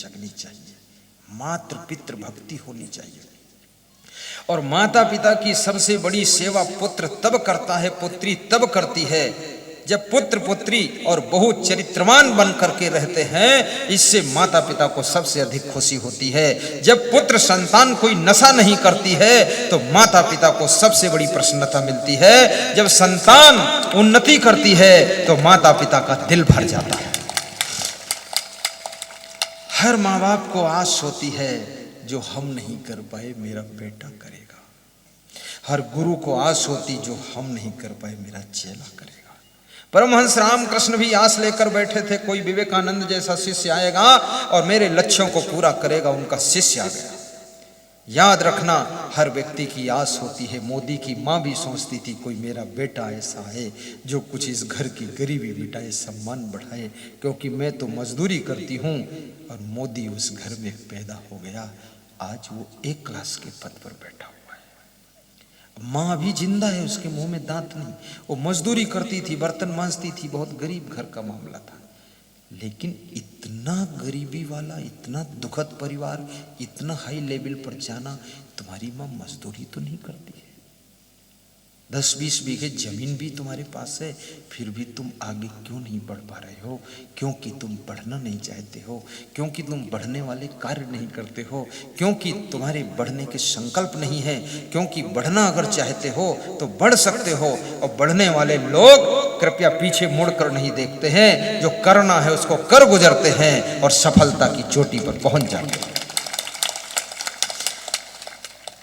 जगनी चाहिए, मातृ पितृ भक्ति होनी चाहिए। और माता पिता की सबसे बड़ी सेवा पुत्र तब करता है, पुत्री तब करती है जब पुत्र पुत्री और बहु चरित्रवान बन करके रहते हैं। इससे माता पिता को सबसे अधिक खुशी होती है। जब पुत्र संतान कोई नशा नहीं करती है तो माता पिता को सबसे बड़ी प्रसन्नता मिलती है। जब संतान उन्नति करती है तो माता पिता का दिल भर जाता है। हर माँ बाप को आस होती है, जो हम नहीं कर पाए मेरा बेटा करेगा। हर गुरु को आस होती, जो हम नहीं कर पाए मेरा चेला करेगा। परमहंस रामकृष्ण भी आस लेकर बैठे थे, कोई विवेकानंद जैसा शिष्य आएगा और मेरे लक्ष्यों को पूरा करेगा। उनका शिष्य आ गया। याद रखना, हर व्यक्ति की आस होती है। मोदी की माँ भी सोचती थी कोई मेरा बेटा ऐसा है जो कुछ इस घर की गरीबी मिटाए, सम्मान बढ़ाए, क्योंकि मैं तो मजदूरी करती हूँ। और मोदी उस घर में पैदा हो गया। आज वो एक क्लास के पद पर बैठा हुआ है। माँ अभी जिंदा है, उसके मुंह में दांत नहीं। वो मजदूरी करती थी, बर्तन मांजती थी, बहुत गरीब घर का मामला था। लेकिन इतना गरीबी वाला, इतना दुखद परिवार, इतना हाई लेवल पर जाना, तुम्हारी माँ मजदूरी तो नहीं करती है। 10-20 बीघे जमीन भी तुम्हारे पास है, फिर भी तुम आगे क्यों नहीं बढ़ पा रहे हो? क्योंकि तुम बढ़ना नहीं चाहते हो, क्योंकि तुम बढ़ने वाले कार्य नहीं करते हो, क्योंकि तुम्हारे बढ़ने के संकल्प नहीं है। क्योंकि बढ़ना अगर चाहते हो तो बढ़ सकते हो। और बढ़ने वाले लोग कृपया पीछे मुड़कर नहीं देखते हैं, जो करना है उसको कर गुजरते हैं और सफलता की चोटी पर पहुंच जाते हैं।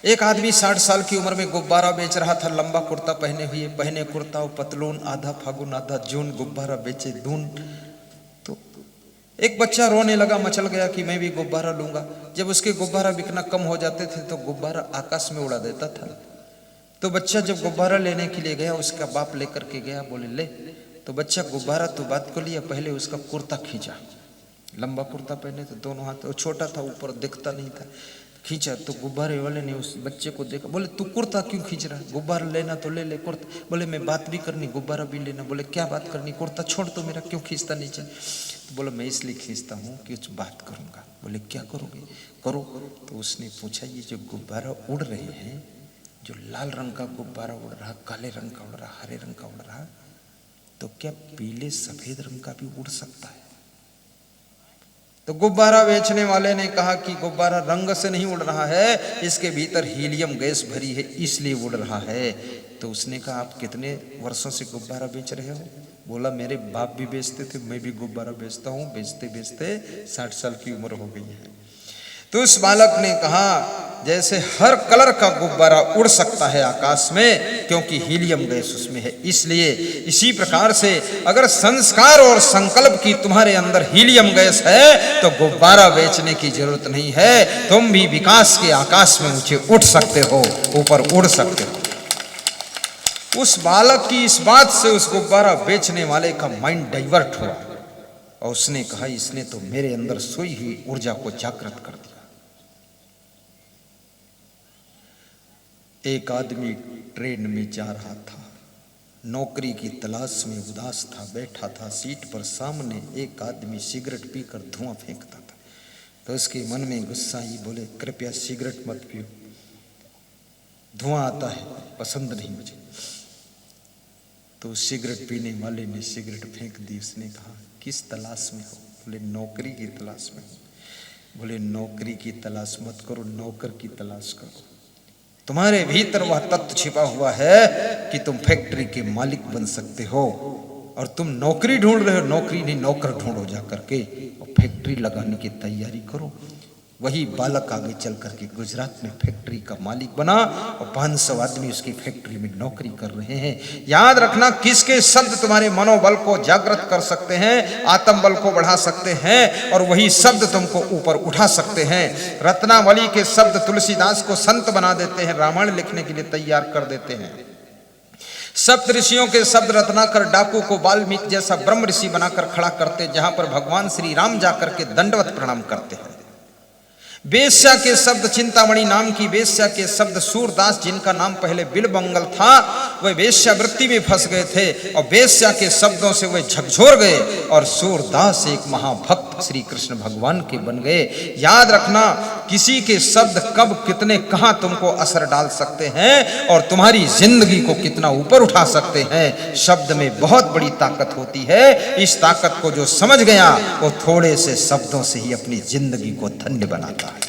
एक आदमी 60 साल की उम्र में गुब्बारा बेच रहा था, लंबा कुर्ता पहने हुए, पहने कुर्ता और पतलून, आधा फागुन आधा जून, गुब्बारा बेचे दून। तो एक बच्चा रोने लगा, मचल गया कि मैं भी गुब्बारा लूंगा। जब उसके गुब्बारा बिकना कम हो जाते थे तो गुब्बारा आकाश में उड़ा देता था। तो बच्चा जब गुब्बारा लेने के लिए गया, उसका बाप लेकर के गया, बोले ले। तो बच्चा गुब्बारा तो बात को लिया, पहले उसका कुर्ता खींचा। लंबा कुर्ता पहने थे, दोनों हाथ, छोटा था, ऊपर दिखता नहीं था। खींचा तो गुब्बारे वाले ने उस बच्चे को देखा, बोले तू कुर्ता क्यों खींच रहा है? गुब्बारा लेना तो ले ले कुर्ता। बोले मैं बात भी करनी, गुब्बारा भी लेना। बोले क्या बात करनी? कुर्ता छोड़ तो मेरा, क्यों खींचता नीचे? तो बोला मैं इसलिए खींचता हूँ कि कुछ बात करूँगा। बोले क्या करोगे? करो। तो उसने पूछा ये जो गुब्बारा उड़ रहे हैं, जो लाल रंग का गुब्बारा उड़ रहा, काले रंग का उड़ रहा, हरे रंग का उड़ रहा, तो क्या पीले सफेद रंग का भी उड़ सकता है? तो गुब्बारा बेचने वाले ने कहा कि गुब्बारा रंग से नहीं उड़ रहा है, इसके भीतर हीलियम गैस भरी है, इसलिए उड़ रहा है। तो उसने कहा आप कितने वर्षों से गुब्बारा बेच रहे हो? बोला मेरे बाप भी बेचते थे, मैं भी गुब्बारा बेचता हूँ, बेचते बेचते 60 साल की उम्र हो गई है। तो उस बालक ने कहा जैसे हर कलर का गुब्बारा उड़ सकता है आकाश में, क्योंकि हीलियम गैस उसमें है, इसलिए इसी प्रकार से अगर संस्कार और संकल्प की तुम्हारे अंदर हीलियम गैस है तो गुब्बारा बेचने की जरूरत नहीं है। तुम भी विकास के आकाश में ऊंचे उठ सकते हो, ऊपर उड़ सकते हो। उस बालक की इस बात से उस गुब्बारा बेचने वाले का माइंड डाइवर्ट हुआ और उसने कहा इसने तो मेरे अंदर सोई हुई ऊर्जा को जागृत कर दिया। एक आदमी ट्रेन में जा रहा था, नौकरी की तलाश में उदास था, बैठा था सीट पर। सामने एक आदमी सिगरेट पीकर धुआं फेंकता था। तो उसके मन में गुस्सा आई, बोले कृपया सिगरेट मत पियो, धुआं आता है, पसंद नहीं मुझे। तो सिगरेट पीने वाले ने सिगरेट फेंक दी। उसने कहा किस तलाश में हो? बोले नौकरी की तलाश में हो। बोले नौकरी की तलाश मत करो, नौकर की तलाश करो। तुम्हारे भीतर वह तत्व छिपा हुआ है कि तुम फैक्ट्री के मालिक बन सकते हो। और तुम नौकरी ढूंढ रहे हो, नौकरी नहीं नौकर ढूंढो जा करके और फैक्ट्री लगाने की तैयारी करो। वही बालक आगे चल करके गुजरात में फैक्ट्री का मालिक बना और 500 आदमी उसकी फैक्ट्री में नौकरी कर रहे हैं। याद रखना किसके शब्द तुम्हारे मनोबल को जागृत कर सकते हैं, आत्मबल को बढ़ा सकते हैं, और वही शब्द तुमको ऊपर उठा सकते हैं। रत्नावली के शब्द तुलसीदास को संत बना देते हैं, रामायण लिखने के लिए तैयार कर देते हैं। सप्त ऋषियों के शब्द रत्नाकर डाकू को वाल्मीकि जैसा ब्रह्म ऋषि बनाकर खड़ा करते, जहां पर भगवान श्री राम जाकर के दंडवत प्रणाम करते हैं। वेश्या के शब्द, चिंतामणि नाम की वेश्या के शब्द, सूरदास जिनका नाम पहले बिलबंगल था, वह वेश्यावृत्ति में फंस गए थे और वेश्या के शब्दों से वह झकझोर गए और सूरदास एक महाभक्त भक्त श्री कृष्ण भगवान के बन गए। याद रखना, किसी के शब्द कब कितने कहां तुमको असर डाल सकते हैं और तुम्हारी जिंदगी को कितना ऊपर उठा सकते हैं। शब्द में बहुत बड़ी ताकत होती है। इस ताकत को जो समझ गया वो थोड़े से शब्दों से ही अपनी जिंदगी को धन्य बनाता है।